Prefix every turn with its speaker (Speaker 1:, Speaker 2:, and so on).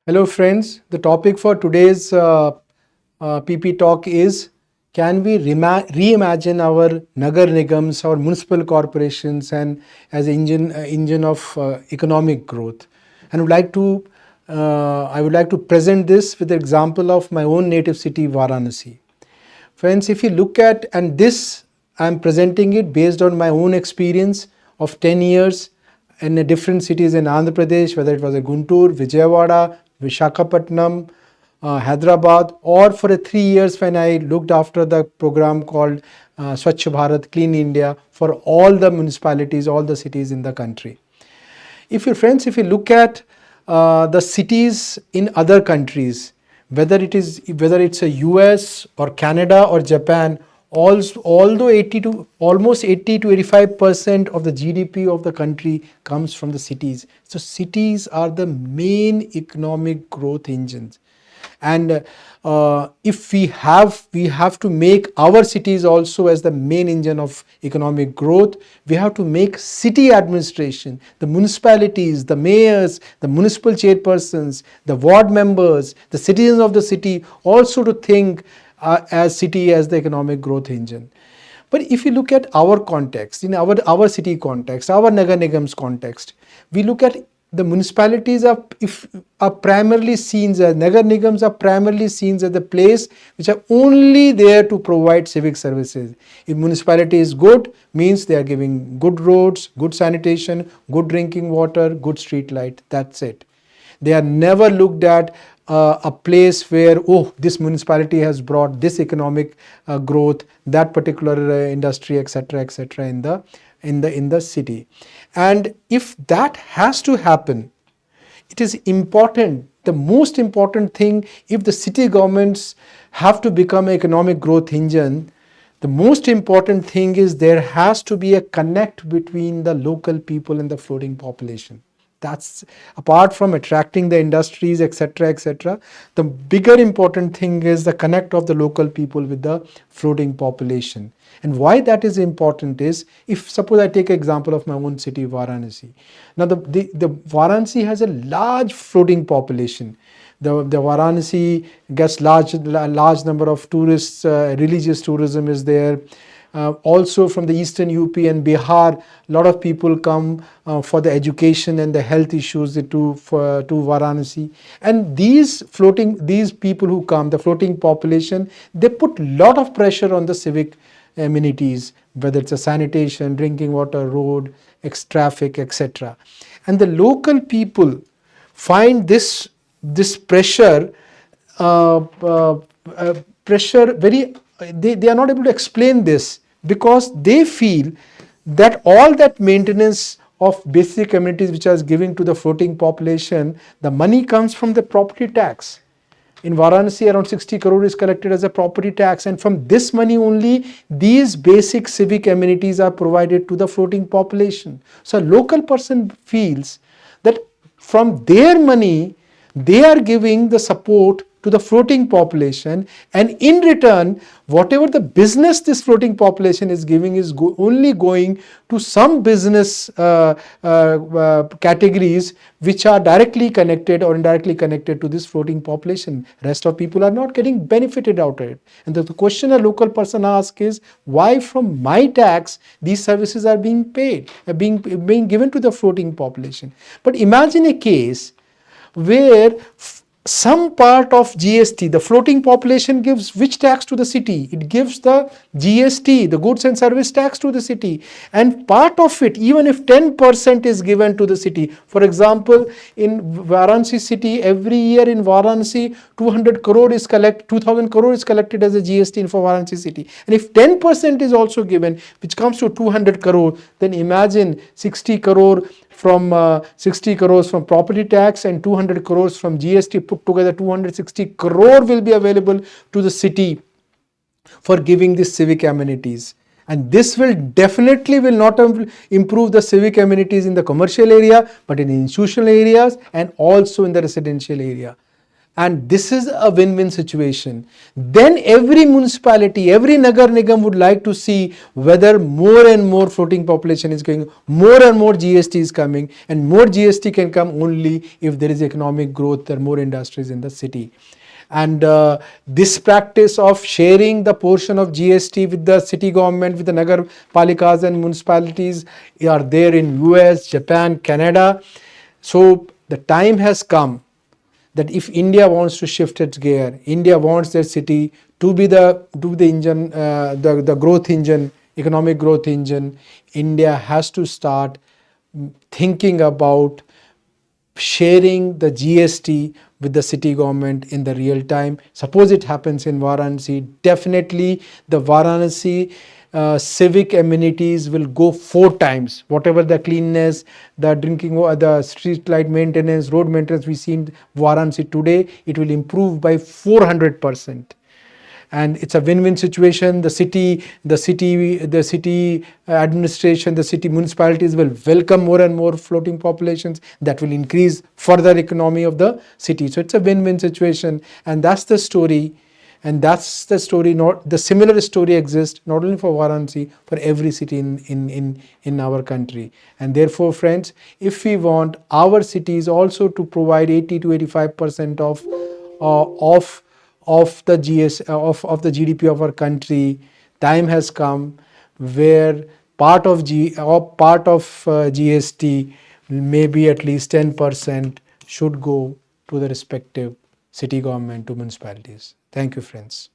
Speaker 1: Hello friends, the topic for today's PP talk is, can we reimagine our Nagar Nigams, our municipal corporations, and as engine of economic growth. And I would like to present this with the example of my own native city Varanasi. Friends, if you look at, and this I am presenting it based on my own experience of 10 years in different cities in Andhra Pradesh, whether it was a Guntur, Vijayawada, Vishakhapatnam, Hyderabad, or for 3 years when I looked after the program called Swachh Bharat, Clean India for all the municipalities, all the cities in the country. If you look at the cities in other countries, whether it's a US or Canada or Japan, although almost 80 to 85% of the GDP of the country comes from the cities. So cities are the main economic growth engines. And if we have to make our cities also as the main engine of economic growth. We have to make city administration, the municipalities, the mayors, the municipal chairpersons, the ward members, the citizens of the city also to think as city as the economic growth engine. But if you look at our context, in our city context, our Nagar Nigams context, we look at the municipalities are primarily seen as, Nagar Nigams are primarily seen as the place which are only there to provide civic services. If municipality is good, means they are giving good roads, good sanitation, good drinking water, good street light. That's it. They are never looked at a place where, oh, this municipality has brought this economic growth, that particular industry, etc., in the city. And if that has to happen, it is important, the most important thing, if the city governments have to become an economic growth engine, the most important thing is there has to be a connect between the local people and the floating population. That's apart from attracting the industries, etc. The bigger important thing is the connect of the local people with the floating population. And why that is important is, if suppose I take an example of my own city, Varanasi. Now the Varanasi has a large floating population. The Varanasi gets large number of tourists, religious tourism is there. Also from the eastern UP and Bihar, a lot of people come for the education and the health issues to Varanasi. And these people who come, the floating population, they put a lot of pressure on the civic amenities, whether it's a sanitation, drinking water, road, traffic, etc. And the local people find this pressure very, they are not able to explain this, because they feel that all that maintenance of basic amenities which is giving to the floating population, the money comes from the property tax. In Varanasi, around 60 crore is collected as a property tax, and from this money only these basic civic amenities are provided to the floating population. So a local person feels that from their money they are giving the support to the floating population, and in return whatever the business this floating population is giving is only going to some business categories which are directly connected or indirectly connected to this floating population. Rest of people are not getting benefited out of it. And the question a local person asks is, why from my tax these services are being paid, being given to the floating population? But imagine a case where some part of GST, the floating population gives which tax to the city? It gives the GST, the goods and service tax to the city. And part of it, even if 10% is given to the city, for example, in Varanasi city, every year in Varanasi, 200 crore is 2000 crore is collected as a GST for Varanasi city. And if 10% is also given, which comes to 200 crore, then imagine 60 crore from 60 crores from property tax and 200 crores from GST, put together 260 crore will be available to the city for giving these civic amenities. And this will definitely will not improve the civic amenities in the commercial area, but in institutional areas and also in the residential area. and this is a win-win situation, then every municipality, every Nagar Nigam would like to see whether more and more floating population is going, more and more GST is coming, and more GST can come only if there is economic growth, there are more industries in the city. And this practice of sharing the portion of GST with the city government, with the Nagar Palikas and municipalities are there in US, Japan, Canada. So the time has come that if India wants to shift its gear, India wants their city to be the engine, the growth engine, economic growth engine. India has to start thinking about sharing the GST with the city government in the real time. Suppose it happens in Varanasi, definitely the Varanasi civic amenities will go 4 times. Whatever the cleanness, the drinking water, the street light maintenance, road maintenance we see in Varanasi today, it will improve by 400%. And it's a win-win situation. The city administration, the city municipalities will welcome more and more floating populations. That will increase further economy of the city. So it's a win-win situation, and that's the story. And that's the story. Not the similar story exists not only for Varanasi, for every city in our country. And therefore, friends, if we want our cities also to provide 80 to 85% of the of the GDP of our country, time has come where part of GST, maybe at least 10%, should go to the respective city government, to municipalities. Thank you, friends.